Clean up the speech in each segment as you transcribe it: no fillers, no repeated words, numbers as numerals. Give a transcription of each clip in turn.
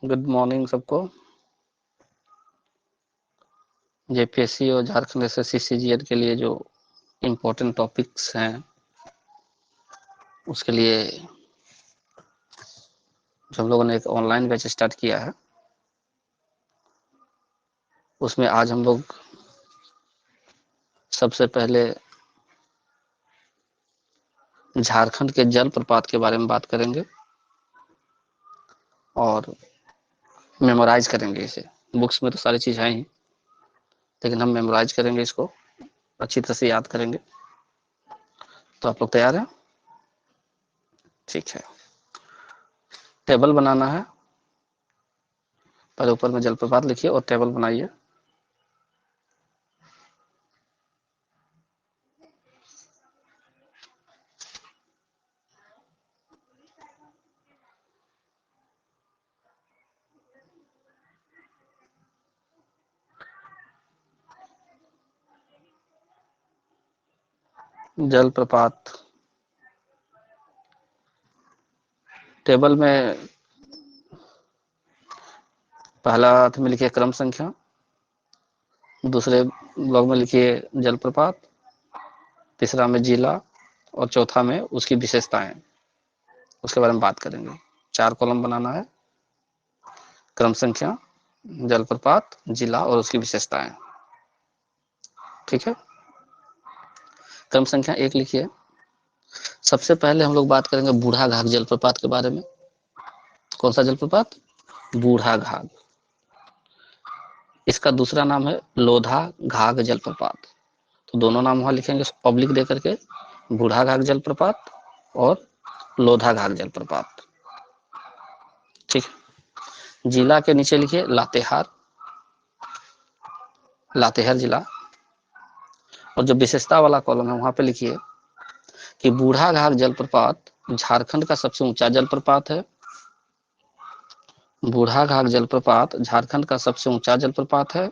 Good morning सबको। JPSC और Jharkhand SSC CGL के लिए जो इम्पोर्टेंट टॉपिक्स हैं उसके लिए जो हम लोगों ने एक ऑनलाइन बैच स्टार्ट किया है उसमें आज हम लोग सबसे पहले झारखंड के जलप्रपात के बारे में बात करेंगे और मेमोराइज करेंगे इसे। बुक्स में तो सारी चीज़ है ही, लेकिन हम मेमोराइज करेंगे, इसको अच्छी तरह से याद करेंगे। तो आप लोग तैयार हैं? ठीक है। टेबल बनाना है, पहले ऊपर में जलप्रपात लिखिए और टेबल बनाइए। जलप्रपात टेबल में पहला अर्थ में लिखिए क्रम संख्या, दूसरे ब्लॉक में लिखिए जलप्रपात, तीसरा में जिला और चौथा में उसकी विशेषताएं, उसके बारे में बात करेंगे। 4 कॉलम बनाना है, क्रम संख्या, जलप्रपात, जिला और उसकी विशेषताएं। ठीक है। क्रम संख्या 1 लिखिए। सबसे पहले हम लोग बात करेंगे बूढ़ा घाघ जलप्रपात के बारे में। कौन सा जलप्रपात? बूढ़ा घाघ। इसका दूसरा नाम है लोधा घाघ जलप्रपात। तो दोनों नाम वहां लिखेंगे पब्लिक दे करके, बूढ़ा घाघ जलप्रपात और लोधा घाघ जलप्रपात। ठीक। जिला के नीचे लिखिए लातेहार, लातेहार जिला। और जो विशेषता वाला कॉलम है वहां पे लिखिए कि बूढ़ा घाघ जलप्रपात झारखंड का सबसे ऊंचा जलप्रपात है। बूढ़ा घाघ जलप्रपात झारखंड का सबसे ऊंचा जलप्रपात है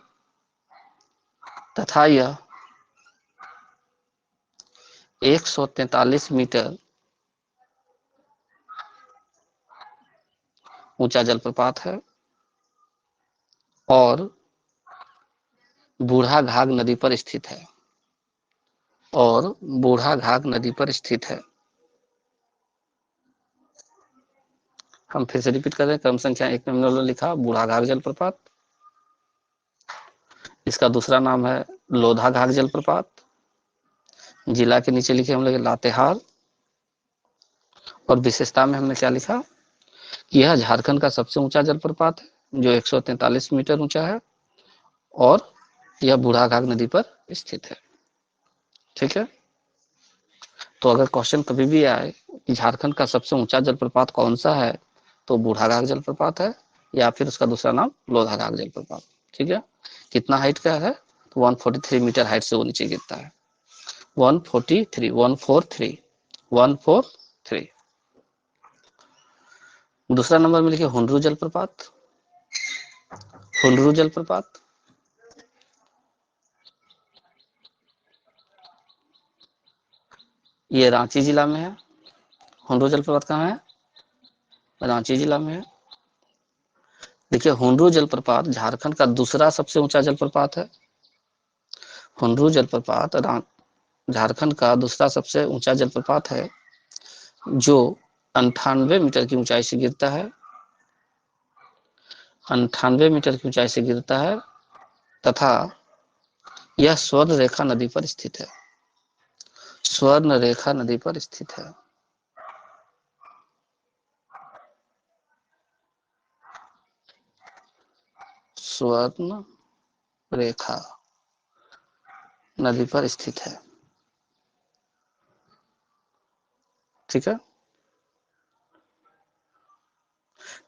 तथा यह 143 मीटर ऊंचा जलप्रपात है और बूढ़ा घाघ नदी पर स्थित है। और बूढ़ा घाघ नदी पर स्थित है। हम फिर से रिपीट कर रहे हैं। क्रम संख्या 1 में हमने लिखा बूढ़ा घाघ जलप्रपात, इसका दूसरा नाम है लोधा घाघ जलप्रपात। जिला के नीचे लिखे हम लोग लातेहार और विशेषता में हमने क्या लिखा कि यह झारखंड का सबसे ऊंचा जलप्रपात है जो 143 मीटर ऊंचा है और यह बूढ़ा घाघ नदी पर स्थित है। ठीक है। तो अगर क्वेश्चन कभी भी आए कि झारखंड का सबसे ऊंचा जलप्रपात कौन सा है, तो बूढ़ा घाघ जलप्रपात है या फिर उसका दूसरा नाम लोधा घाघ जलप्रपात। ठीक है। कितना हाइट का है? तो 143 मीटर हाइट से वो नीचे गिरता है। 143, 143, 143। दूसरा नंबर में लिखिए हुंडरू जलप्रपात। हुंडरू जलप्रपात ये रांची जिला में है। हुंडरू जलप्रपात कहाँ है? रांची जिला में है। देखिए हुंडरू जलप्रपात झारखंड का दूसरा सबसे ऊंचा जलप्रपात है। हुंडरू जलप्रपात झारखंड का दूसरा सबसे ऊंचा जलप्रपात है जो 98 मीटर की ऊंचाई से गिरता है। 98 मीटर की ऊंचाई से गिरता है तथा यह स्वर्ण रेखा नदी पर स्थित है। स्वर्ण रेखा नदी पर स्थित है। स्वर्ण रेखा नदी पर स्थित है। ठीक है।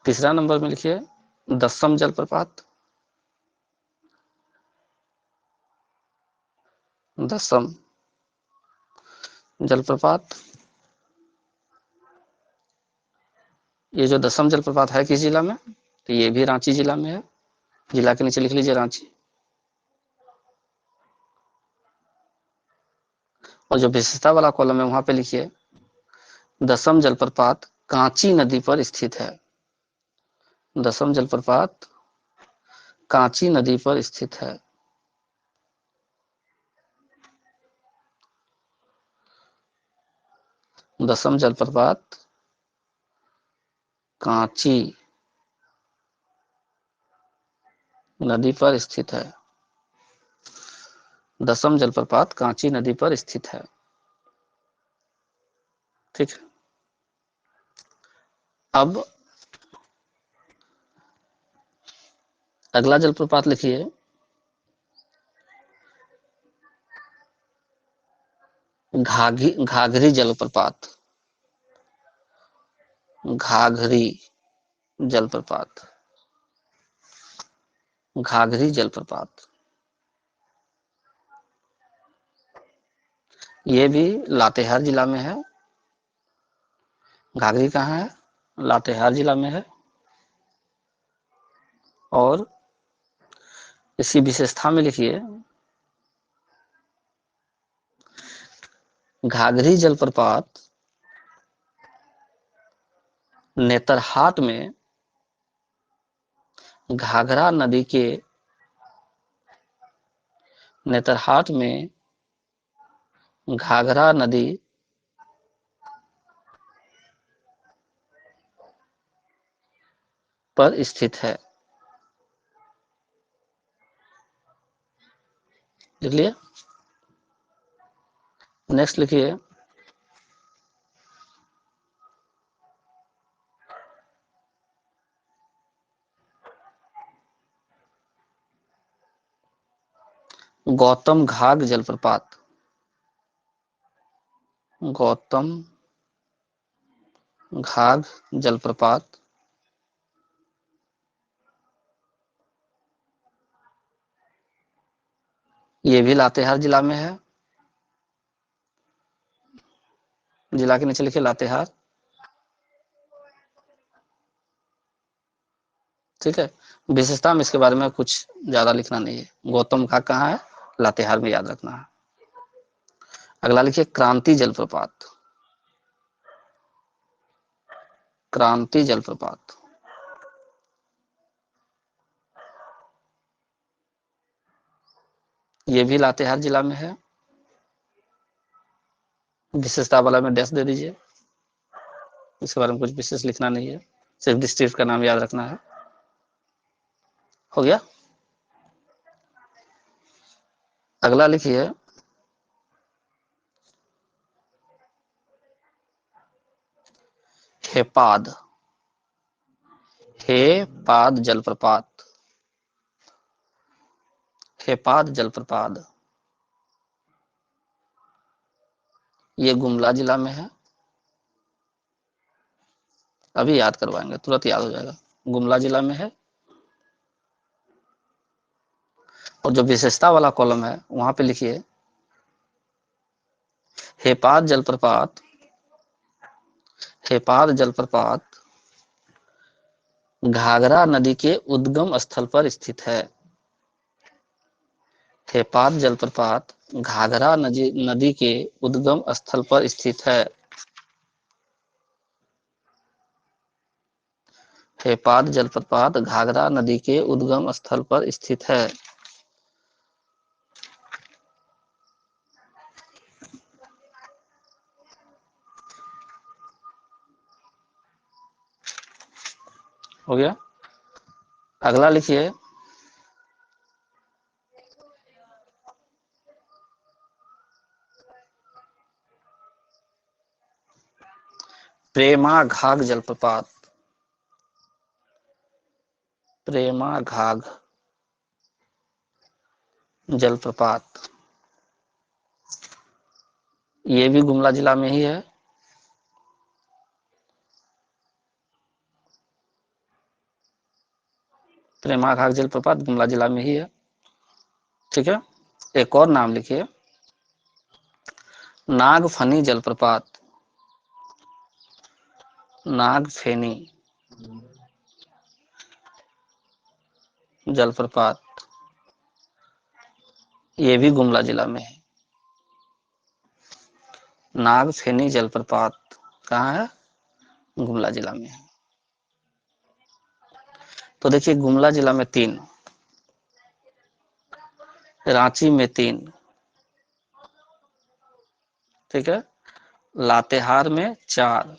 तीसरा नंबर में लिखिए दसम जलप्रपात। दसम जलप्रपात ये जो दसम जलप्रपात है किस जिला में? तो ये भी रांची जिला में है। जिला के नीचे लिख लीजिए रांची। और जो विशेषता वाला कॉलम है वहां पे लिखिए दसम जलप्रपात कांची नदी पर स्थित है। 10वां जलप्रपात कांची नदी पर स्थित है। 10वां जलप्रपात कांची नदी पर स्थित है। 10वां जलप्रपात कांची नदी पर स्थित है। ठीक है। अब अगला जलप्रपात लिखिए घाघरी जलप्रपात। घाघरी जलप्रपात। घाघरी जलप्रपात ये भी लातेहार जिला में है। घाघरी कहाँ है? लातेहार जिला में है। और इसकी विशेषता में लिखिए घाघरी जलप्रपात नेतरहाट में घाघरा नदी के नेतरहाट में घाघरा नदी पर स्थित है। लिख लिया। नेक्स्ट लिखिए गौतम घाघ जलप्रपात। गौतम घाघ जलप्रपात ये भी लातेहार जिला में है। जिला के नीचे लिखिए लातेहार। ठीक है। विशेषता में इसके बारे में कुछ ज्यादा लिखना नहीं है। गौतम घाट कहाँ है? लातेहार में, याद रखना है। अगला लिखिए क्रांति जलप्रपात। क्रांति जलप्रपात ये भी लातेहार जिला में है। विशेषता वाला में डैश दे दीजिए। इसके बारे में कुछ विशेष लिखना नहीं है, सिर्फ डिस्ट्रिक्ट का नाम याद रखना है। हो गया। अगला लिखिए हेपाद। हेपाद जलप्रपात। हेपाद जलप्रपात ये गुमला जिला में है। अभी याद करवाएंगे, तुरंत याद हो जाएगा। गुमला जिला में है। और जो विशेषता वाला कॉलम है वहां पे लिखिए हेपाद जलप्रपात। हेपाद जलप्रपात घाघरा नदी के उद्गम स्थल पर स्थित है। हेपाद जलप्रपात घाघरा नदी के उद्गम स्थल पर स्थित है। हेपाद जलप्रपात घाघरा नदी के उद्गम स्थल पर स्थित है। हो गया। अगला लिखिए प्रेमा घाघ जलप्रपात। प्रेमा घाघ जलप्रपात ये भी गुमला जिला में ही है। प्रेमा घाघ जलप्रपात गुमला जिला में ही है। ठीक है। एक और नाम लिखिए नागफनी जलप्रपात। नागफेनी जलप्रपात ये भी गुमला जिला में है। नागफेनी जलप्रपात कहाँ है? गुमला जिला में है। तो देखिए गुमला जिला में 3, रांची में 3, ठीक है, लातेहार में 4,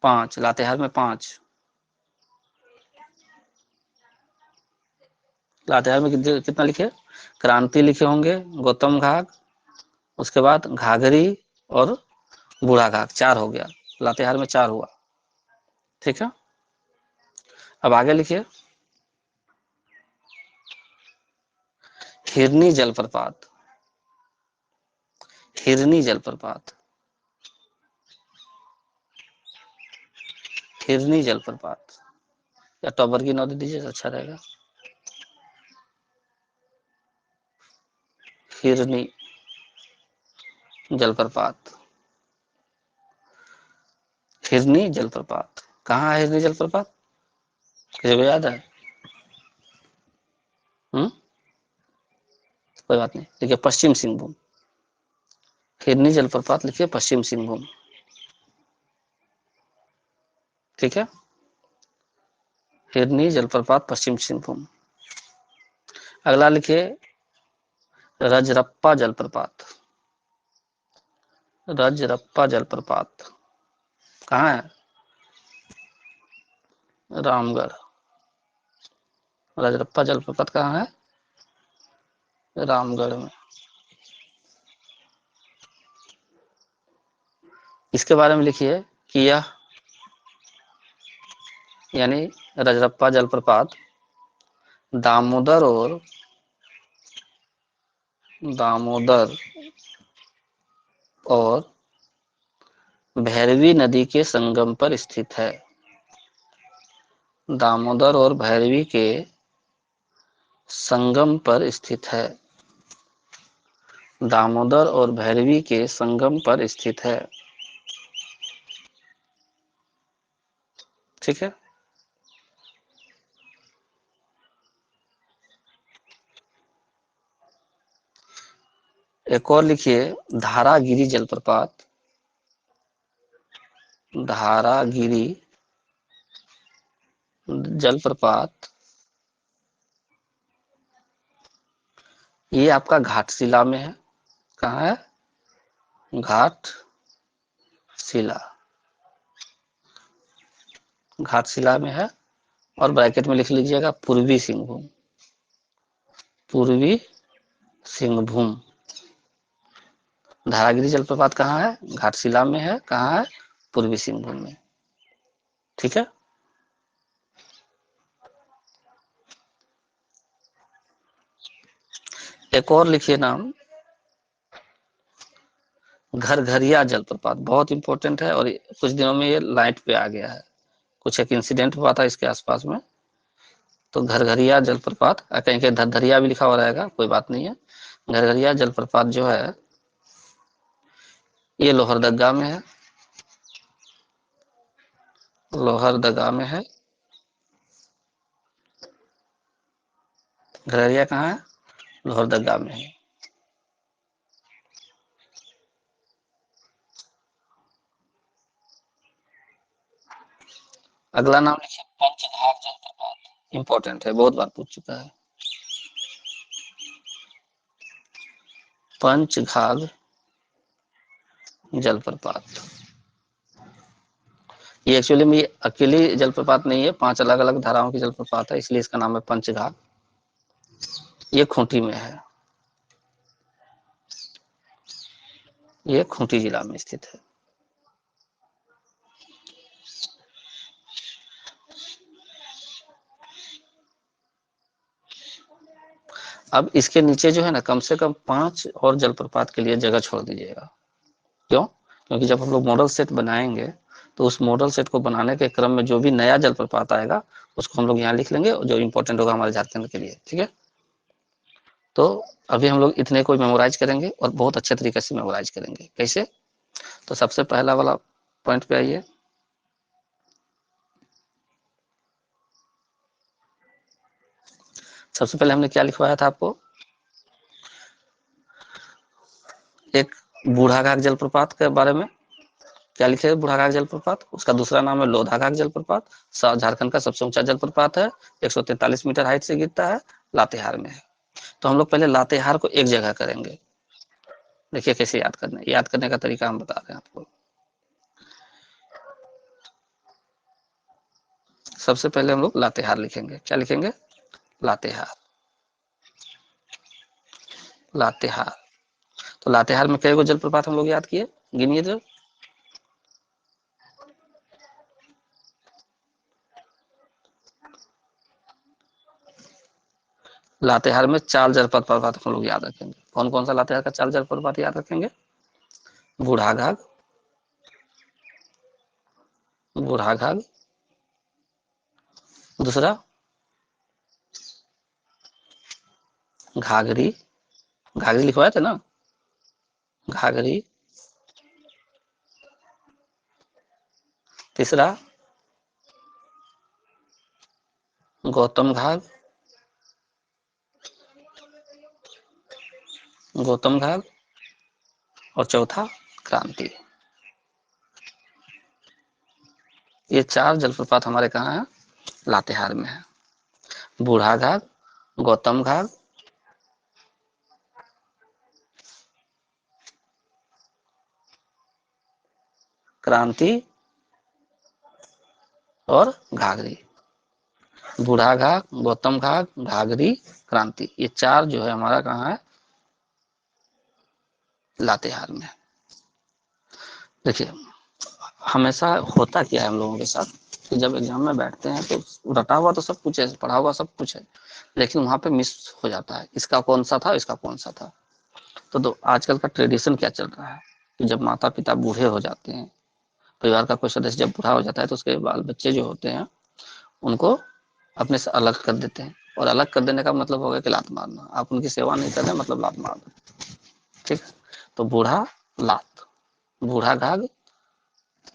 5, लातेहार में 5, लातेहार में कितना लिखे, क्रांति लिखे होंगे, गौतम घाट, उसके बाद घाघरी और बूढ़ा घाट, 4 हो गया, लातेहार में 4 हुआ, ठीक है। अब आगे लिखिए हिरनी जलप्रपात, हिरनी जलप्रपात, हिरनी जलप्रपात, या टॉबर की नौ दे दीजिए तो अच्छा रहेगा। हिरनी जलप्रपात, हिरनी जलप्रपात कहाँ है, हिरनी जलप्रपात किसी को याद है? कोई बात नहीं, देखिए पश्चिम सिंहभूम, हिरनी जलप्रपात लिखिए पश्चिम सिंहभूम, ठीक है, हिरनी जलप्रपात पश्चिम सिंहभूम। अगला लिखिए रजरप्पा जलप्रपात, रजरप्पा जलप्रपात कहाँ है? रामगढ़, रजरप्पा जलप्रपात कहाँ है? रामगढ़ में। इसके बारे में लिखिए कि यह यानी रजरप्पा जलप्रपात दामोदर और दामोदर और भैरवी नदी के संगम पर स्थित है, दामोदर और भैरवी के संगम पर स्थित है, दामोदर और भैरवी के संगम पर स्थित है, ठीक है। एक और लिखिए धारागिरी जलप्रपात, धारागिरी जलप्रपात, ये आपका घाटशिला में है, कहाँ है? घाटशिला, घाटशिला में है, और ब्रैकेट में लिख लीजिएगा पूर्वी सिंहभूम, पूर्वी सिंहभूम। धारागिरी जलप्रपात कहाँ है? घाटशिला में है, कहाँ है? पूर्वी सिंहभूम में, ठीक है। एक और लिखिए नाम घरघरिया जलप्रपात, बहुत इंपॉर्टेंट है, और कुछ दिनों में ये लाइट पे आ गया है, कुछ एक इंसिडेंट हुआ था इसके आसपास में, तो घरघरिया जलप्रपात, कहीं कहीं धरधरिया भी लिखा हुआ रहेगा, कोई बात नहीं है। घरघरिया जलप्रपात जो है ये लोहरदगा में है, लोहरदगा में है। घरघरिया कहाँ है? लोहरदगा में है। अगला नाम लिखिए पंचघाट जलप्रपात, इंपॉर्टेंट है, बहुत बार पूछ चुका है। पंचघाघ जलप्रपात, ये एक्चुअली में ये अकेली जलप्रपात नहीं है, 5 अलग अलग धाराओं की जलप्रपात है, इसलिए इसका नाम है पंचघाघ। ये खूंटी में है, ये खूंटी जिला में स्थित है। अब इसके नीचे जो है ना कम से कम 5 और जलप्रपात के लिए जगह छोड़ दीजिएगा। क्यों? क्योंकि जब हम लोग मॉडल सेट बनाएंगे तो उस मॉडल सेट को बनाने के क्रम में जो भी नया जलप्रपात आएगा उसको हम लोग यहाँ लिख लेंगे, जो इंपॉर्टेंट होगा हमारे झारखंड के लिए, ठीक है। तो अभी हम लोग इतने को मेमोराइज करेंगे और बहुत अच्छे तरीके से मेमोराइज करेंगे। कैसे? तो सबसे पहला वाला पॉइंट पे आइए। सबसे पहले हमने क्या लिखवाया था आपको? एक बूढ़ा घाट जलप्रपात के बारे में, क्या लिखे बूढ़ाघाघ जलप्रपात, उसका दूसरा नाम है लोधाघाघ जलप्रपात। झारखंड का सबसे ऊंचा जलप्रपात है, 143 मीटर हाइट से गिरता है, लातेहार में है। तो हम लोग पहले लातेहार को एक जगह करेंगे। देखिए कैसे याद करना है, याद करने का तरीका हम बता रहे हैं आपको। सबसे पहले हम लोग लातेहार लिखेंगे, क्या लिखेंगे, लातेहार, लातेहार। तो लातेहार में कई गो जलप्रपात हम लोग याद किए, गिनिए जो। लातेहार में 4 जलप्रपात हम लोग याद रखेंगे। कौन कौन सा लातेहार का 4 जलप्रपात याद रखेंगे, बूढ़ाघाघ, बूढ़ाघाघ, दूसरा घाघरी, घाघरी लिखवाए थे ना, घाघरी, तीसरा गौतम घाघ, गौतम घाघ, और चौथा क्रांति। ये 4 जलप्रपात हमारे कहाँ है, लातेहार में है। बूढ़ाघाघ, गौतम घाघ, क्रांति और घाघरी। बूढ़ाघाघ, गौतम घाघ, घाघरी, क्रांति, ये 4 जो है हमारा कहाँ है, लातेहार में। देखिए हमेशा होता क्या है हम लोगों के साथ कि जब एग्जाम में बैठते हैं तो रटा हुआ तो सब कुछ है, पढ़ा हुआ सब कुछ है, लेकिन वहां पे मिस हो जाता है, इसका कौन सा था, इसका कौन सा था। तो आजकल का ट्रेडिशन क्या चल रहा है कि जब माता पिता बूढ़े हो जाते हैं, परिवार का कोई सदस्य जब बूढ़ा हो जाता है तो उसके बाल बच्चे जो होते हैं उनको अपने से अलग कर देते हैं, और अलग कर देने का मतलब हो गया कि लात मारना। आप उनकी सेवा नहीं कर रहे मतलब लात मारना, ठीक है। तो बूढ़ा, लात, बूढ़ा घाघ,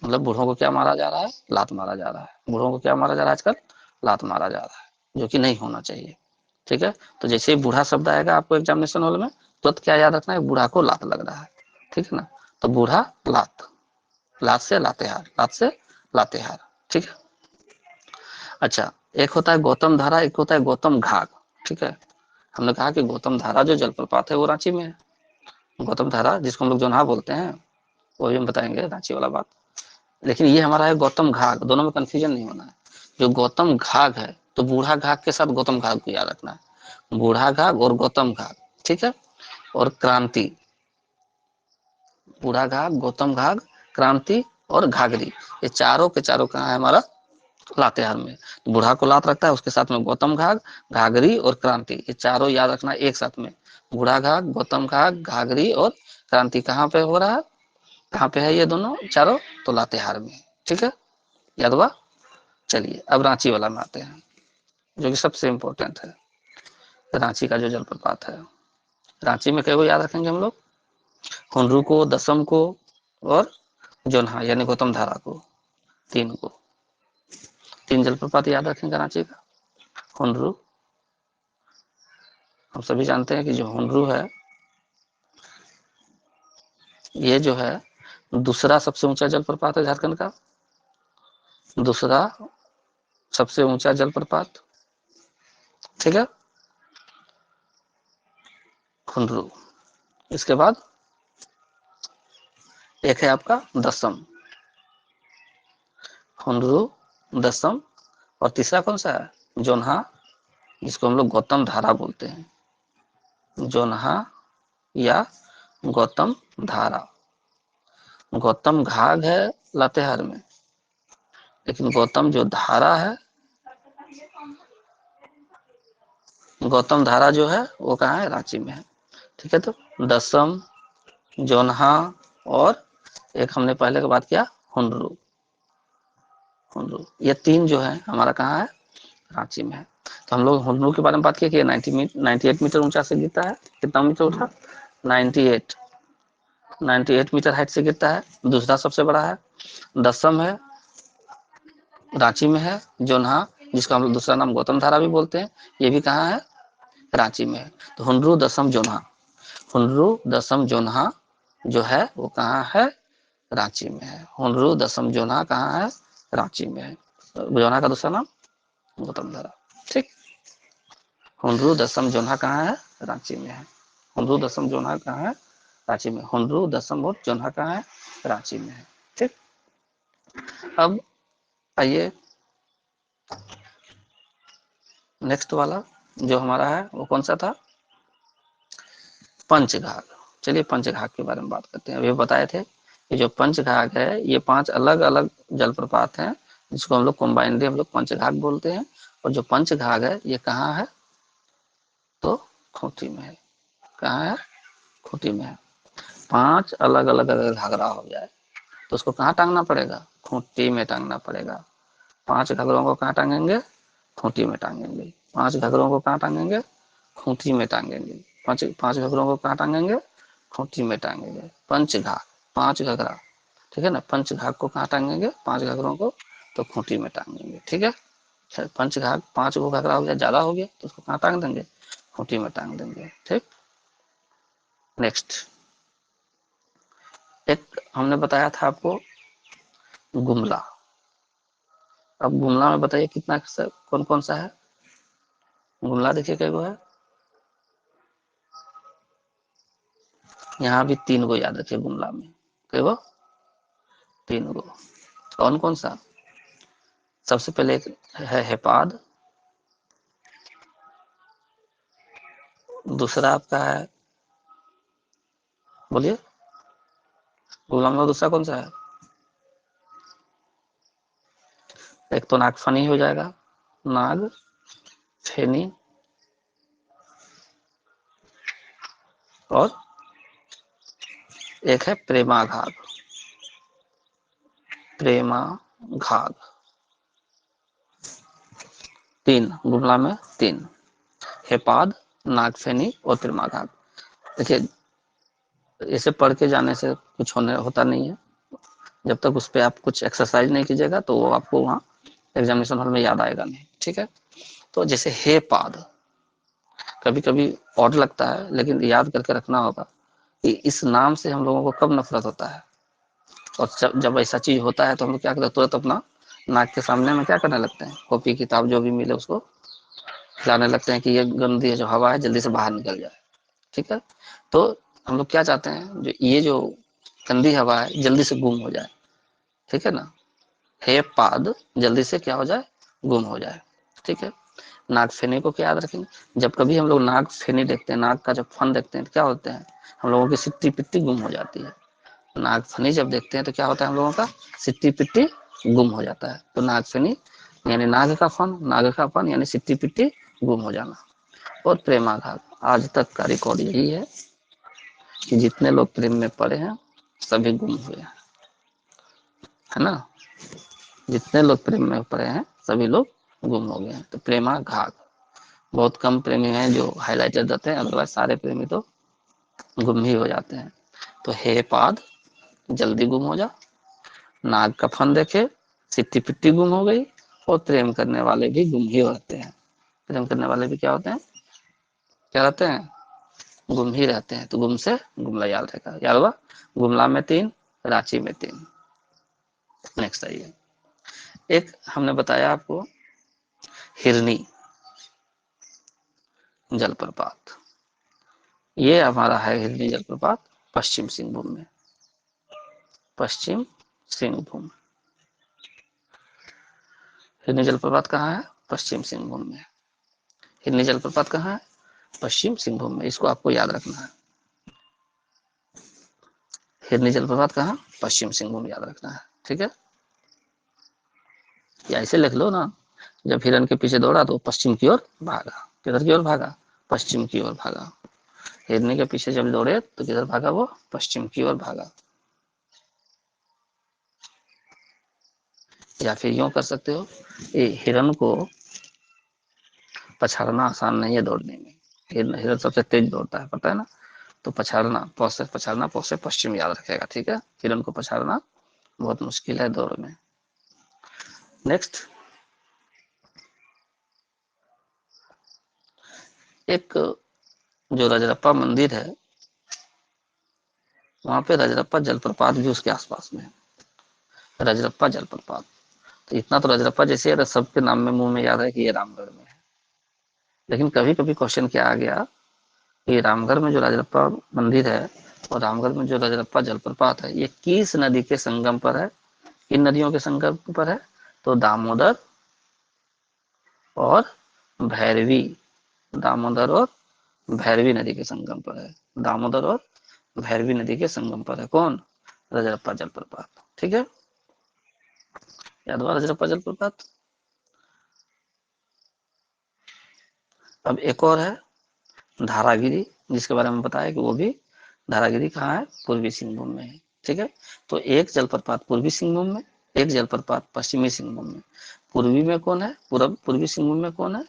मतलब बूढ़ों को क्या मारा जा रहा है, लात मारा जा रहा है। बूढ़ों को क्या मारा जा रहा है आजकल, लात मारा जा रहा है, जो कि नहीं होना चाहिए, ठीक है। तो जैसे ही बूढ़ा शब्द आएगा आपको एग्जामिनेशन हॉल में, तुरंत क्या याद रखना है, बूढ़ा को लात लग रहा है, ठीक है ना। तो बूढ़ा, लात, लात से लातेहार, लात से लातेहार, ठीक है। अच्छा, एक होता है गौतम धारा, एक होता है गौतम घाघ, ठीक है। हमने कहा कि गौतम धारा जो जलप्रपात है वो रांची में है। गौतम धारा जिसको हम लोग जोनहा बोलते हैं, वो भी हम बताएंगे रांची वाला बात। लेकिन ये हमारा है गौतम घाघ, दोनों में कंफ्यूजन नहीं होना है। जो गौतम घाघ है तो बूढ़ा घाघ के साथ गौतम घाघ को याद रखना है, बूढ़ा घाघ और गौतम घाघ, ठीक है। और क्रांति, बूढ़ा घाघ, गौतम घाघ, क्रांति और घाघरी, ये चारों के चारों कहाँ है हमारा, लातेहार में। तो बूढ़ा को लात रखता है, उसके साथ में गौतम घाघ, घाघरी और क्रांति, ये चारों याद रखना एक साथ में। बूढ़ा घाघ, गौतम घाघ, घाघरी और क्रांति कहाँ पे हो रहा है, कहाँ पे है ये दोनों चारों, तो लातेहार में, ठीक है। याद हुआ। चलिए अब रांची वाला में आते हैं, जो कि सबसे इंपॉर्टेंट है। रांची का जो जलप्रपात है, रांची में कई को याद रखेंगे हम लोग, हुनरू को, दसम को और जोन्हा यानी गौतम धारा को, 3 को। 3 जलप्रपात याद रखेंगे रांची का। हुनरू, हम सभी जानते हैं कि जो हुनरू है ये जो है दूसरा सबसे ऊंचा जलप्रपात है झारखंड का, दूसरा सबसे ऊंचा जलप्रपात, ठीक है, हुनरू। इसके बाद एक है आपका दसम, हुनरू, दसम, और तीसरा कौन सा है, जोन्हा, जिसको हम लोग गौतम धारा बोलते हैं, जोन्हा या गौतम धारा। गौतम घाघ है लातेहार में, लेकिन गौतम जो धारा है, गौतम धारा जो है वो कहाँ है, रांची में है, ठीक है। तो दसम, जोन्हा और एक हमने पहले की बात किया हुनरू, हुनरू, ये 3 जो है हमारा कहाँ है, रांची में है। तो हम लोग हुनरू के बारे में बात किया कि 98 मीटर ऊंचा से गिरता है, कितना मीटर उठा, 98, 98 मीटर हाइट से गिरता है, दूसरा सबसे बड़ा है। दसम है, रांची में है। जोन्हा, जिसका हम लोग दूसरा नाम गौतम धारा भी बोलते हैं, ये भी कहाँ है, रांची में है। तो हुनरू, दसम, जोन्हा, हुनरू, दसम, जोन्हा जो है वो कहाँ है, रांची में है। हुनरू दसम जोना कहाँ है? रांची में है। जोना का दूसरा नाम गौतम धरा। ठीक। हुनरू दसम जोना कहाँ है? रांची में है। हुनरू दसम जोना कहाँ है? रांची में। हुनरू दसम और जोना कहाँ है? रांची में है। ठीक। अब आइए नेक्स्ट वाला जो हमारा है वो कौन सा था? पंचघाघ। चलिए पंचघाघ के बारे में बात करते हैं। अभी बताए थे कि जो पंचघाघ है ये 5 अलग अलग जलप्रपात हैं जिसको हम लोग कॉम्बाइंडली हम लोग पंचघाघ बोलते हैं। और जो पंचघाघ है ये कहाँ है? तो खूंटी में है। कहाँ है? खूंटी में है। 5 अलग अलग अगर घाघरा हो जाए तो उसको कहाँ टांगना पड़ेगा? खूंटी में टांगना पड़ेगा। 5 घाघरों को कहाँ टांगेंगे? खूंटी में टांगेंगे। 5 घाघरों को कहाँ टांगेंगे? खूंटी में टांगेंगे। 5 घाघरों को कहाँ टांगेंगे? खूंटी में टांगेंगे। पंचघाघ 5 घाघरा, ठीक है ना। पंचघाघ को कहाँ टांगेंगे? 5 घाघरों को तो खूंटी में टांगेंगे। ठीक है। पंचघाघ 5 को घाघरा हो गया, ज्यादा हो गया तो उसको कहाँ टांग देंगे? खूंटी में टांग देंगे। ठीक। नेक्स्ट एक हमने बताया था आपको गुमला। अब गुमला में बताइए कितना कौन कौन सा है? गुमला देखिए कई गो है। यहाँ भी 3 गो याद रखिए गुमला में। कई गो? 3 गो। कौन कौन सा? सबसे पहले एक है हेपाद। दूसरा आपका है, बोलिए, गुमला में दूसरा कौन सा है? एक तो नागफनी हो जाएगा, नाग फेनी, और एक है प्रेमा घाघ। प्रेमा घाघ 3 गुमला में 3। हेपाद, नागफेनी और प्रेमा घाघ। देखिए इसे पढ़ के जाने से कुछ होने होता नहीं है। जब तक उस पर आप कुछ एक्सरसाइज नहीं कीजिएगा तो वो आपको वहाँ एग्जामिनेशन हॉल में याद आएगा नहीं। ठीक है। तो जैसे हे पाद कभी कभी ऑड लगता है लेकिन याद करके रखना होगा कि इस नाम से हम लोगों को कब नफरत होता है। और जब ऐसा चीज होता है तो हम लोग क्या करते हैं? तुरंत अपना नाक के सामने में क्या करने लगते हैं? कॉपी किताब जो भी मिले उसको खिलाने लगते हैं कि ये गंदी जो हवा है जल्दी से बाहर निकल जाए। ठीक है। तो हम लोग क्या चाहते हैं? जो ये जो गंदी हवा है जल्दी से गुम हो जाए। ठीक है ना। हे पाद जल्दी से क्या हो जाए? गुम हो जाए। ठीक है। नाग फेनी को क्या याद रखेंगे? जब कभी हम लोग नाग फेनी देखते हैं, नाग का जब फन देखते हैं तो क्या होते हैं? हम लोगों की सिट्टी पिट्टी गुम हो जाती है। नाग फनी जब देखते हैं तो क्या होता है? हम लोगों का सिट्टी पिट्टी गुम हो जाता है। तो नाग फनी यानी नाग का फन यानी सिट्टी पिट्टी गुम हो जाना। और प्रेमाघात आज तक का रिकॉर्ड यही है कि जितने लोग प्रेम में पड़े हैं सभी गुम हुए हैं, है ना। जितने लोग प्रेम में पड़े हैं सभी लोग गुम हो गए हैं। तो प्रेमाघात बहुत कम प्रेमी हैं जो हाईलाइटेड रहते हैं, अदरवाइज सारे प्रेमी तो गुम ही हो जाते हैं। तो हे पाद जल्दी गुम हो जा, नाग का फन देखे सिट्टी पिट्टी गुम हो गई, और प्रेम करने वाले भी गुम ही रहते हैं। प्रेम करने वाले भी क्या होते हैं? क्या रहते हैं? गुम ही रहते हैं। तो गुम से गुमला याद रहेगा। याद हुआ? गुमला में 3, रांची में 3। नेक्स्ट आइए। एक हमने बताया आपको हिरनी जलप्रपात। ये हमारा है हिरनी जलप्रपात पश्चिम सिंहभूम में। पश्चिम सिंहभूम। हिरनी जलप्रपात कहाँ है? पश्चिम सिंहभूम में। हिरनी जलप्रपात कहाँ है? पश्चिम सिंहभूम में। इसको आपको याद रखना है। हिरनी जलप्रपात कहाँ? पश्चिम सिंहभूम याद रखना है। ठीक है। या ऐसे लिख लो ना, जब हिरन के पीछे दौड़ा तो पश्चिम की ओर भागा। किधर की ओर भागा? पश्चिम की ओर भागा। हिरनी के पीछे जब दौड़े तो किधर भागा? वो पश्चिम की ओर भागा। या फिर यूं कर सकते हो, ये हिरन को पछाड़ना आसान नहीं है दौड़ने में। हिरन सबसे तेज दौड़ता है, पता है ना। तो पछाड़ना पौसे पश्चिम याद रखेगा। ठीक है। हिरन को पछाड़ना बहुत मुश्किल है दौड़ में। नेक्स्ट एक जो रजरप्पा मंदिर है वहां पे रजरप्पा जलप्रपात भी उसके आसपास में है, रजरप्पा जलप्रपात। तो इतना तो रजरप्पा जैसे है, सबके नाम में मुंह में याद है कि ये रामगढ़ में है। लेकिन कभी कभी क्वेश्चन क्या आ गया कि रामगढ़ में जो रजरप्पा मंदिर है और रामगढ़ में जो रजरप्पा जलप्रपात है, ये किस नदी के संगम पर है, किन नदियों के संगम पर है? तो दामोदर और भैरवी, दामोदर और भैरवी नदी के संगम पर है। दामोदर और भैरवी नदी के संगम पर है कौन? रजरप्पा जलप्रपात। ठीक है, याद हुआ रजरप्पा जलप्रपात। अब एक और है धारागिरी, जिसके बारे में बताया कि वो भी धारागिरी कहाँ है? पूर्वी सिंहभूम में है। ठीक है, तो एक जलप्रपात पूर्वी सिंहभूम में, एक जलप्रपात पश्चिमी सिंहभूम में। पूर्वी में कौन है? पूर्वी सिंहभूम में कौन है?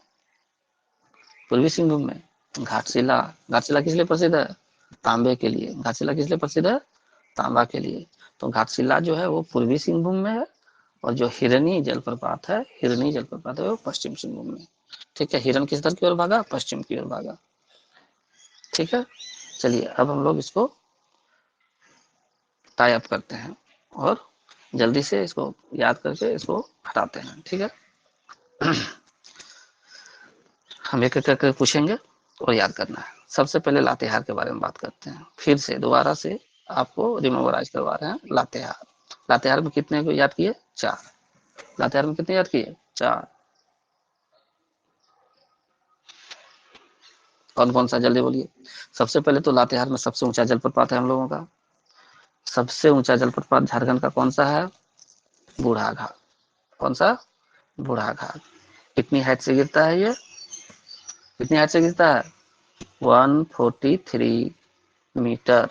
पूर्वी सिंहभूम में घाटशिला। घाटशिला किस लिए प्रसिद्ध है? तांबे के लिए। घाटशिला किस लिए प्रसिद्ध है? तांबा के लिए। तो घाटशिला जो है वो पूर्वी सिंहभूम में है, और जो हिरनी जलप्रपात है, हिरनी जलप्रपात है वो पश्चिम सिंहभूम में। ठीक है, हिरन किस तरफ की ओर भागा? पश्चिम की ओर भागा। ठीक है, चलिए अब हम लोग इसको टाई अप करते हैं और जल्दी से इसको याद करके इसको हटाते हैं। ठीक है, हम एक एक करके पूछेंगे और याद करना है। सबसे पहले लातेहार के बारे में बात करते हैं, फिर से दोबारा से आपको रिमेम्बराइज करवा रहे हैं। लातेहार, लातेहार में कितने को याद किए? 4। लातेहार में कितने याद किए? 4। कौन कौन सा? जल्दी बोलिए। सबसे पहले तो लातेहार में सबसे ऊंचा जलप्रपात है हम लोगों का। सबसे ऊंचा जलप्रपात झारखंड का कौन सा है? बूढ़ा घाट। कौन सा? बूढ़ा घाट। कितनी हाइट से गिरता है ये? कितनी हाइट से गिरता है? 143 मीटर।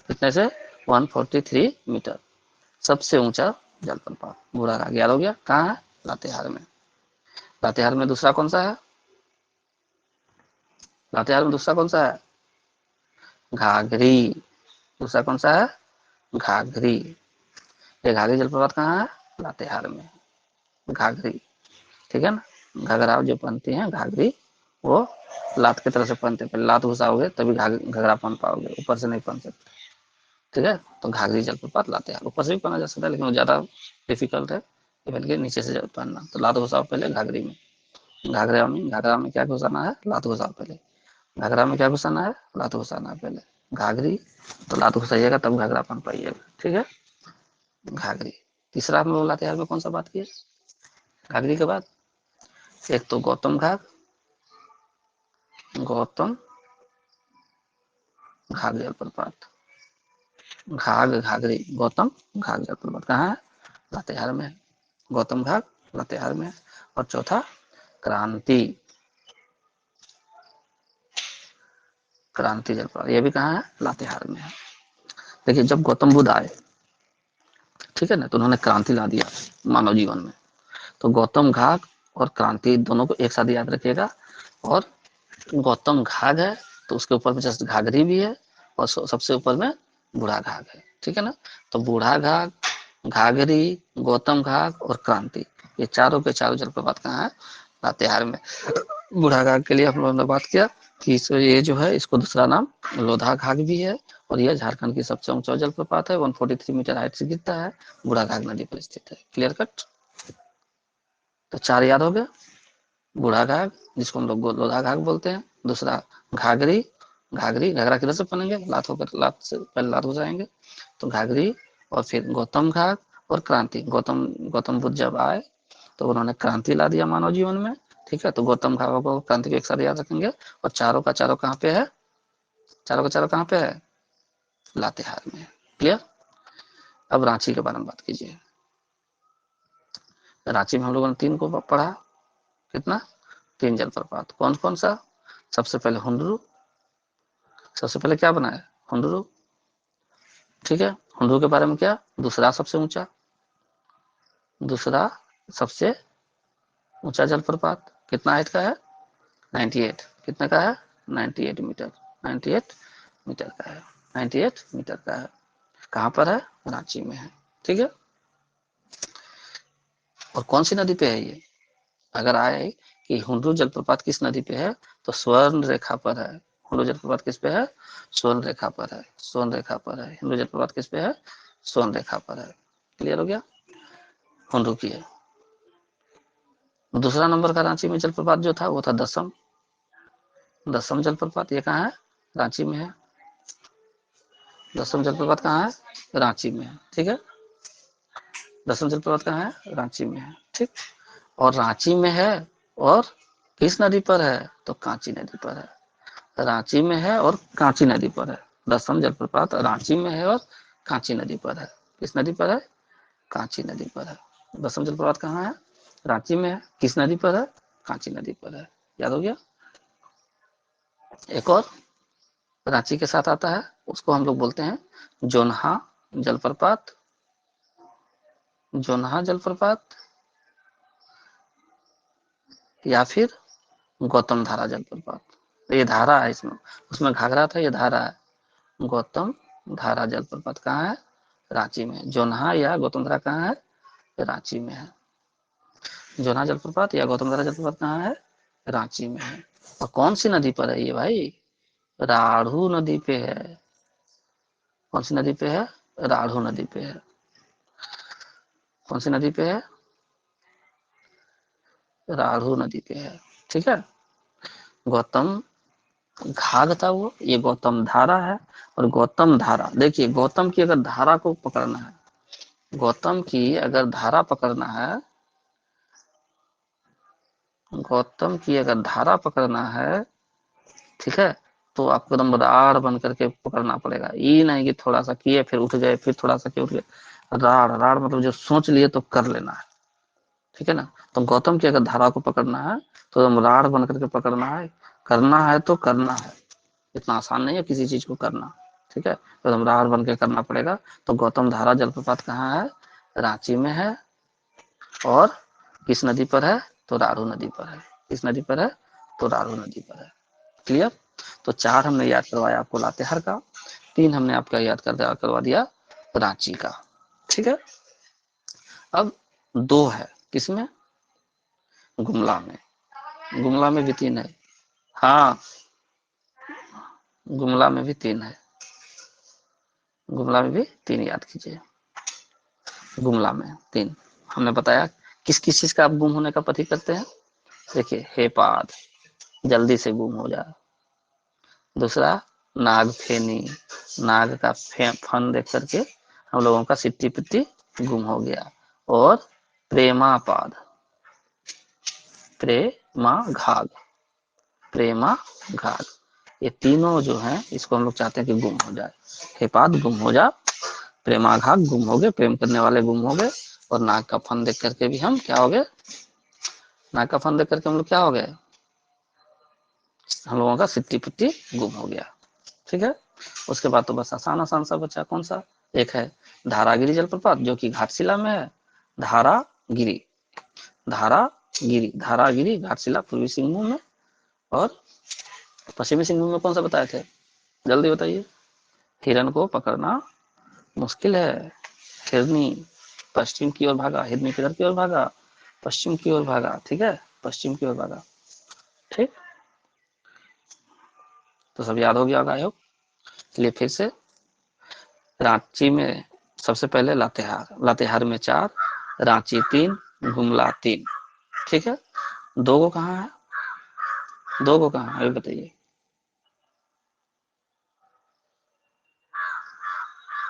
कितने से? 143 मीटर। सबसे ऊंचा जलप्रपात बूढ़ा घाट। याद हो गया कहाँ है? लातेहार में। लातेहार में दूसरा कौन सा है? लातेहार में दूसरा कौन सा है? घाघरी। दूसरा कौन सा है? घाघरी। ये घाघरी जलप्रपात कहाँ है? लातेहार में। घाघरी। ठीक है ना, घगरा जो पहनती हैं घाघरी, वो लात की तरह से पहनते हैं। पहले लात घुसाओगे तभी घगरा पहन पाओगे, ऊपर से नहीं पहन सकते। ठीक है, तो घाघरी जलप्रपात लातेहार। ऊपर से भी पहना जा सकता है लेकिन वो ज्यादा डिफिकल्ट है, बल्कि नीचे से पहनना। तो लात घुसाओ पहले घाघरी में। घाघरा में क्या घुसाना है? लात घुसाओ पहले। घाघरा में क्या घुसाना है? लात घुसाना है पहले। घाघरी, तो लात घुसाइएगा तब घाघरा पहन पाइएगा। ठीक है, घाघरी। तीसरा हम लोग लातेहार में कौन सा बात किए घाघरी के बाद? एक तो गौतम घाघ, गौतम घाघ जलप्रपात। घाघ घाघरी गौतम घाघ जलप्रपात कहाँ है? लातेहार में। गौतम घाघ लातेहार में। और चौथा क्रांति, क्रांति जलप्रपात, ये भी कहाँ है? लातेहार में है। देखिए जब गौतम बुद्ध आए, ठीक है ना, तो उन्होंने क्रांति ला दिया मानव जीवन में। तो गौतम घाघ और क्रांति दोनों को एक साथ याद रखिएगा। और गौतम घाघ है तो उसके ऊपर में जस्ट घाघरी भी है, और सबसे ऊपर में बूढ़ा घाघ है। ठीक है ना, तो बूढ़ा घाघ, घाघरी, गौतम घाघ और क्रांति, ये चारों के चारों जलप्रपात कहाँ है? लातेहार में। बूढ़ा घाघ के लिए हम लोगों ने बात किया कि ये जो है इसको दूसरा नाम लोधा घाघ भी है, और यह झारखंड की सबसे ऊंचा जलप्रपात है। 143 मीटर हाइट से गिरता है, बूढ़ा घाघ नदी पर स्थित है। Clear cut. तो 4 याद हो गया। बूढ़ा घाघ, जिसको हम लोग लोधा घाघ बोलते हैं। दूसरा घाघरी, घाघरी घाघरा किधर से पहनेंगे? लात होकर, लात से पहले लात हो जाएंगे, तो घाघरी। और फिर गौतम घाघ और क्रांति। गौतम गौतम बुद्ध जब आए तो उन्होंने क्रांति ला दिया मानव जीवन में। ठीक है, तो गौतम घाघ को क्रांति को एक साथ याद रखेंगे। और चारों का चारों कहाँ पे है? चारों का चारों कहाँ पे है? लातेहार में। क्लियर। अब रांची के बारे में बात कीजिए। रांची में हम लोगों ने 3 को पढ़ा। कितना? 3 जलप्रपात। कौन कौन सा? सबसे पहले हुंडरू। सबसे पहले क्या बना है? हुंडरू। ठीक है, हुंडरू के बारे में क्या? दूसरा सबसे ऊंचा, दूसरा सबसे ऊंचा जलप्रपात। कितना हाइट का है? 98। कितने का है? 98 मीटर। 98 मीटर का है। 98 मीटर का है। कहाँ पर है? रांची में है। ठीक है, और कौन सी नदी पे है ये? अगर आए कि हुंडरू जलप्रपात किस नदी पे है, तो स्वर्ण रेखा पर है। हिंदू जलप्रपात किस पे है? सोन रेखा पर है, सोन रेखा पर है। हिंदू जलप्रपात किस पे है? सोन रेखा पर है। क्लियर हो गया? रुकिए, दूसरा नंबर का रांची में जलप्रपात जो था वो था दसम, दसम जलप्रपात। ये कहाँ है? रांची में है। दसम जलप्रपात कहाँ है? रांची में है। ठीक है, दसम जलप्रपात कहाँ है? रांची में है। ठीक, और रांची में है और किस नदी पर है? तो कांची नदी पर है। रांची में है और कांची नदी पर है। दसम जलप्रपात रांची में है और कांची नदी पर है। किस नदी पर है? कांची नदी पर है। दसम जलप्रपात कहाँ है? रांची में है। किस नदी पर है? कांची नदी पर है। याद हो गया? एक और रांची के साथ आता है, उसको हम लोग बोलते हैं जोन्हा जलप्रपात। जोन्हा जलप्रपात या फिर गौतम धारा जलप्रपात। ये धारा है इसमें, उसमें घाघरा था, ये धारा है। गौतम धारा जलप्रपात कहाँ है? रांची में। जोन्हा या गौतम धारा कहाँ है? रांची में है। जोन्हा जलप्रपात या गौतम धारा जलप्रपात कहाँ है? रांची में है। और कौन सी नदी पर है ये भाई? राढ़ू नदी पे है। कौन सी नदी पे है? राढ़ू नदी पे है। कौन सी नदी पे है? राढ़ू नदी पे है। ठीक है, गौतम घाघ था वो, ये गौतम धारा है। और गौतम धारा, देखिए गौतम की अगर धारा को पकड़ना है, गौतम की अगर धारा पकड़ना है, गौतम की अगर धारा पकड़ना है, ठीक है, तो आपको एकदम राड़ बन करके पकड़ना पड़ेगा। ये नहीं कि थोड़ा सा किए फिर उठ गए, फिर थोड़ा सा किए उठ गए। राड़ राड़ मतलब जो सोच लिए तो कर लेना है। ठीक है ना? तो गौतम की अगर धारा को पकड़ना है तो एकदम राड़ बन करके पकड़ना है। करना है तो करना है, इतना आसान नहीं है किसी चीज को करना। ठीक है, तो एकदम राड़ बन के करना पड़ेगा। तो गौतम धारा जलप्रपात कहाँ है? रांची में है। और किस नदी पर है? तो रारू नदी पर है। किस नदी पर है? तो रारू नदी पर है। क्लियर? तो चार हमने याद करवाया आपको लातेहार का, तीन हमने आपका याद करवा दिया रांची का। ठीक है, अब दो है किसमें? गुमला में। गुमला में भी तीन है। हाँ, गुमला में भी तीन है। गुमला में भी तीन याद कीजिए। गुमला में तीन हमने बताया। किस किस चीज का आप गुम होने का पति करते हैं? देखिए, हे पाद, जल्दी से गुम हो जा। दूसरा, नाग फेनी, नाग का फन देख करके हम लोगों का सिट्टी पिट्टी गुम हो गया। और प्रेमापाद, प्रेमा घाघ, प्रेमा घाघ, ये तीनों जो हैं इसको हम लोग चाहते हैं कि गुम हो जाए। हेपाद गुम हो जा, प्रेमाघात गुम हो गए, प्रेम करने वाले गुम हो गए। और नाग का फन देख करके भी हम क्या हो गए? नाग का फन देख करके हम लोग क्या हो गए? हम लोगों का सिट्टी पिट्टी गुम हो गया। ठीक है, उसके बाद तो बस आसान आसान सा बचा। कौन सा? एक है धारागिरी जलप्रपात जो कि घाटशिला में है। धारागिरी, धारागिरी, धारागिरी घाटशिला पूर्वी सिंहभूम में। और पश्चिमी सिंहभूम में कौन सा बताए थे? जल्दी बताइए। हिरण को पकड़ना मुश्किल है। हिरनी पश्चिम की ओर भागा, हिरनी किधर की ओर भागा? पश्चिम की ओर भागा। ठीक है, पश्चिम की ओर भागा। ठीक, तो सब याद हो गया होगा आई होप। चलिए फिर से, रांची में सबसे पहले लातेहार, लातेहार में चार, रांची तीन, गुमला तीन। ठीक है, दो को कहाँ है? दो को कहाँ है अभी बताइए।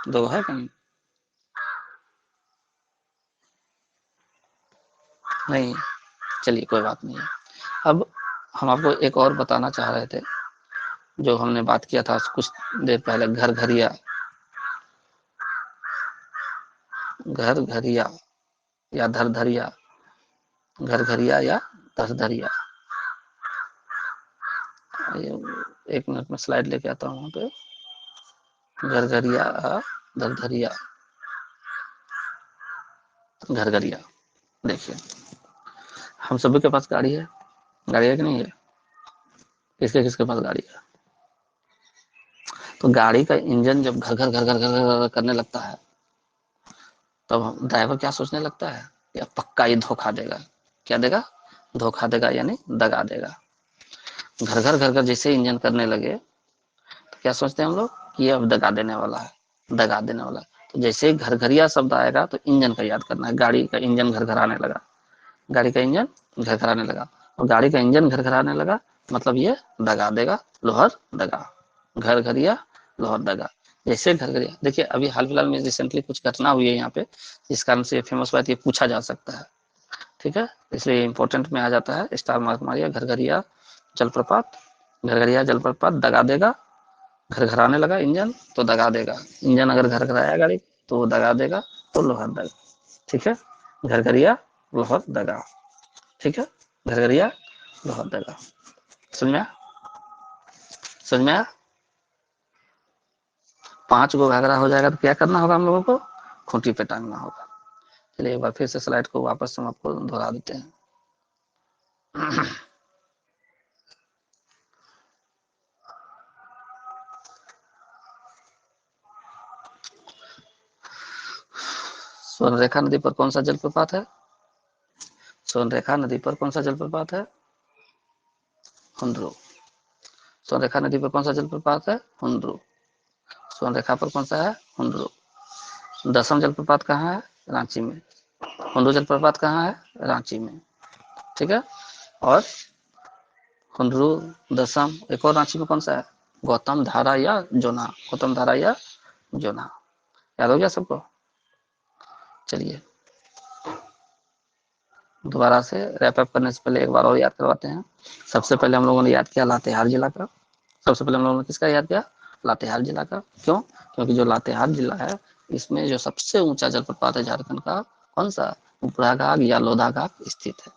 दो है कहीं? नहीं, चलिए कोई बात नहीं है। अब हम आपको एक और बताना चाह रहे थे, जो हमने बात किया था कुछ देर पहले, घर घरिया, घर घरिया या धरधरिया, घर घरिया या धरधरिया। एक मिनट में स्लाइड लेके आता हूँ वहां पे। घर घरिया, धरधरिया, घर घरिया। देखिए, हम सभी के पास गाड़ी है, गाड़ी है कि नहीं है? किसके किसके पास गाड़ी है? तो गाड़ी का इंजन जब घर घर घर घर घर घर करने लगता है, तब ड्राइवर क्या सोचने लगता है? या पक्का ये धोखा देगा। क्या देगा? धोखा देगा, यानी दगा देगा। घर घर घर घर जैसे इंजन करने लगे, क्या सोचते हैं हम लोग कि ये अब दगा देने वाला है, दगा देने वाला है। तो जैसे घर घरिया शब्द आएगा तो इंजन का याद करना है, गाड़ी का इंजन घर घर आने लगा, गाड़ी का इंजन घर घर आने लगा, और गाड़ी का इंजन घर घर आने लगा मतलब ये दगा देगा, लोहर दगा, घर घरिया लोहर दगा। जैसे घर घरिया, देखिए अभी हाल फिलहाल में रिसेंटली कुछ घटना हुई है यहाँ पे, जिस कारण से फेमस बात ये पूछा जा सकता है, ठीक है, इसलिए इंपॉर्टेंट में आ जाता है, स्टार मार्क मारिया, घर घरिया जलप्रपात, घर घरिया जलप्रपात दगा देगा, घर घर आने लगा इंजन तो दगा देगा, इंजन अगर घर घर आया गाड़ी तो वो दगा देगा, तो लोहर दगा, ठीक है, घर घरिया लोहर दगा, ठीक है, घर घरिया लोहर दगा। समझ में आया? समझ में आया? 5 गो घाघरा हो जाएगा तो क्या करना होगा हम लोगों को, खूंटी पे टांगना होगा। चलिए एक बार फिर से स्लाइड को वापस हम आपको दोहरा देते हैं। स्वर्णरेखा नदी पर कौन सा जलप्रपात है? स्वर्णरेखा नदी पर कौन सा जलप्रपात है? हुंड्रू। स्वर्णरेखा नदी पर कौन सा जलप्रपात है? हुंड्रू। स्वर्णरेखा पर कौन सा है? हुंड्रू। दसम जलप्रपात कहाँ है? रांची में। हुंड्रू जलप्रपात कहाँ है? रांची में, ठीक है। और हुंड्रू, दसम, एक और रांची में कौन सा है? गौतम धारा या जोना, गौतम धारा या जोना, याद हो गया सबको? चलिए दोबारा से रैप अप करने से पहले एक बार और याद करवाते हैं। सबसे पहले हम लोगों ने याद किया लातेहार जिला का, सबसे पहले हम लोगों ने किसका याद किया? लातेहार जिला का। क्यों? क्योंकि जो लातेहार जिला है इसमें जो सबसे ऊंचा जलप्रपात है झारखंड का, कौन सा? बुढ़ाघाघ या लोधाघाट स्थित है,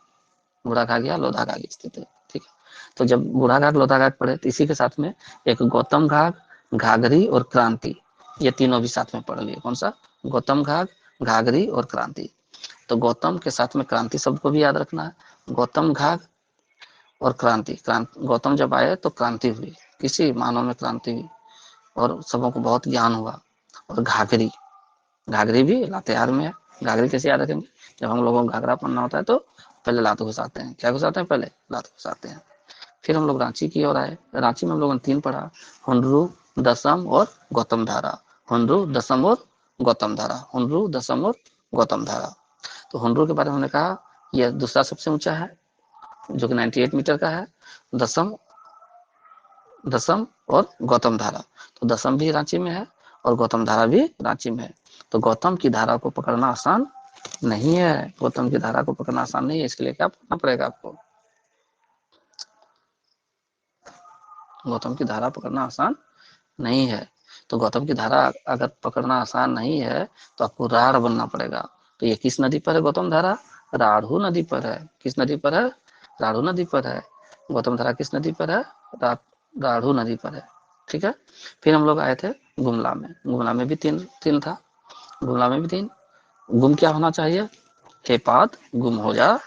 बुढ़ाघाघ या लोधाघाट स्थित है, ठीक है। तो जब बुढ़ाघाघ लोधाघाट पढ़े तो इसी के साथ में एक गौतम घाघ, घाघरी और क्रांति, ये तीनों भी साथ में पढ़ लिए। कौन सा? गौतम घाघ, घाघरी और क्रांति। तो गौतम के साथ में क्रांति शब्द को भी याद रखना है। गौतम घाघ और क्रांति, गौतम जब आए तो क्रांति हुई, किसी मानव में क्रांति हुई और सबों को बहुत ज्ञान हुआ। और घाघरी, घाघरी भी लातेहार में है। घाघरी कैसे याद रखेंगे? जब हम लोगों को घाघरा पहनना होता है तो पहले लात घुसाते हैं। क्या घुसाते हैं? पहले लात घुसाते हैं। फिर हम लोग रांची की ओर आए, रांची में हम लोगों ने 3 पढ़ा, हुंड्रू, दसम और गौतम धारा। हुंड्रू, दसम और गौतम धारा, हुंड्रू, दसम और गौतम धारा। तो हुंड्रू के बारे में हमने कहा यह दूसरा सबसे ऊंचा है जो कि 98 मीटर का है। दसम, दसम और गौतम धारा, तो दसम भी रांची में है और गौतम धारा भी रांची में है। तो गौतम की धारा को पकड़ना आसान नहीं है, गौतम की धारा को पकड़ना आसान नहीं है, इसके लिए क्या करना पड़ेगा आपको? गौतम की धारा पकड़ना आसान नहीं है। तो गौतम की धारा अगर पकड़ना आसान नहीं है तो आपको राढ़ बनना पड़ेगा। तो ये किस नदी पर है गौतम धारा? राढ़ू नदी पर है। किस नदी पर है? राढ़ू नदी पर है। गौतम धारा किस नदी पर है? राढ़ू नदी पर है, ठीक है। फिर हम लोग आए थे गुमला में, गुमला में भी तीन तीन था, गुमला में भी 3। गुम क्या होना चाहिए? हे पात गुम हो जा,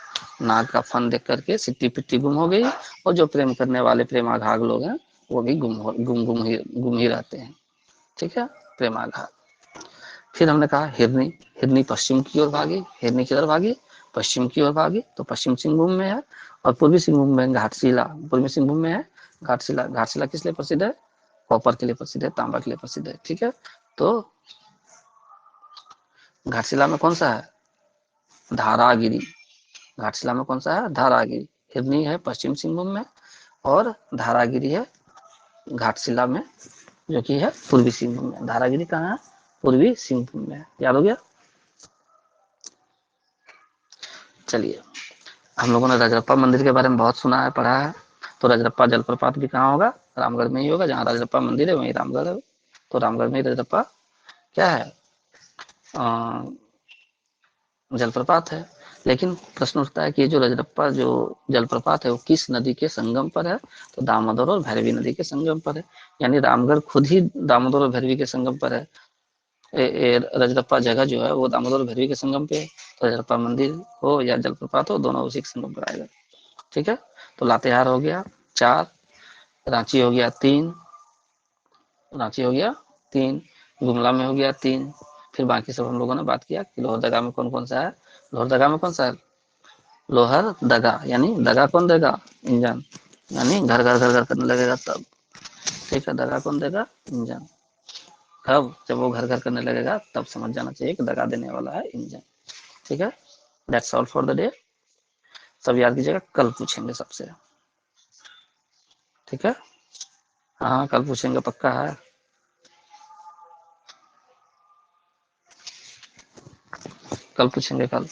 नाग का फन देख करके सिट्टी पिट्टी गुम हो गई, और जो प्रेम करने वाले प्रेमाघाग लोग हैं वो भी गुम ही रहते हैं, ठीक है, प्रेमाघात। फिर हमने कहा हिरनी, हिरनी पश्चिम की ओर भागी, हिरनी किधर भागी? पश्चिम की ओर भागी, तो पश्चिम सिंहभूम में है। और पूर्वी सिंहभूम में घाटशिला, पूर्वी सिंहभूम में है घाटशिला। घाटशिला किस लिए प्रसिद्ध है? कॉपर के लिए प्रसिद्ध है, तांबा के लिए प्रसिद्ध है, ठीक है। तो घाटशिला में कौन सा है? धारागिरी। घाटशिला में कौन सा है? धारागिरी। हिरनी है पश्चिम सिंहभूम में और धारागिरी है घाटशिला में, जो कि है पूर्वी सिंहभूम में। धारागिरी कहाँ है? पूर्वी सिंहभूम में। याद हो गया? चलिए, हम लोगों ने रजरप्पा मंदिर के बारे में बहुत सुना है, पढ़ा है। तो रजरप्पा जलप्रपात भी कहाँ होगा? रामगढ़ में ही होगा, जहाँ रजरप्पा मंदिर है वहीं रामगढ़ है। तो रामगढ़ में ही रजरप्पा क्या है? जलप्रपात है। लेकिन प्रश्न उठता है कि ये जो रजरप्पा जो जलप्रपात है वो किस नदी के संगम पर है? तो दामोदर और भैरवी नदी के संगम पर है। यानी रामगढ़ खुद ही दामोदर और भैरवी के संगम पर है। रजरप्पा जगह जो है वो दामोदर और भैरवी के संगम पे है। तो रजरप्पा मंदिर हो या जलप्रपात हो, दोनों उसी के संगम पर आएगा, ठीक है। तो लातेहार हो गया 4, रांची हो गया 3, रांची हो गया 3, गुमला में हो गया 3। फिर बाकी सब हम लोगों ने बात किया कि लोहरदगा में कौन कौन सा है। लोहरदगा में कौन सा है? लोहर दगा, यानी दगा कौन देगा? इंजन, यानी घर घर घर घर करने लगेगा तब, ठीक है, दगा कौन देगा? इंजन। कब? जब वो घर घर करने लगेगा तब समझ जाना चाहिए कि दगा देने वाला है इंजन। ठीक है, that's all for the day. सब याद कीजिएगा, कल पूछेंगे सबसे। ठीक है, हाँ कल पूछेंगे, पक्का है। कल पूछेंगे कल।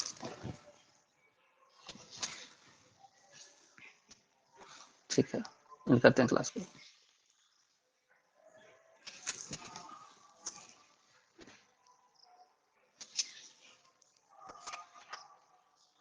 ठीक है, करते हैं क्लास को।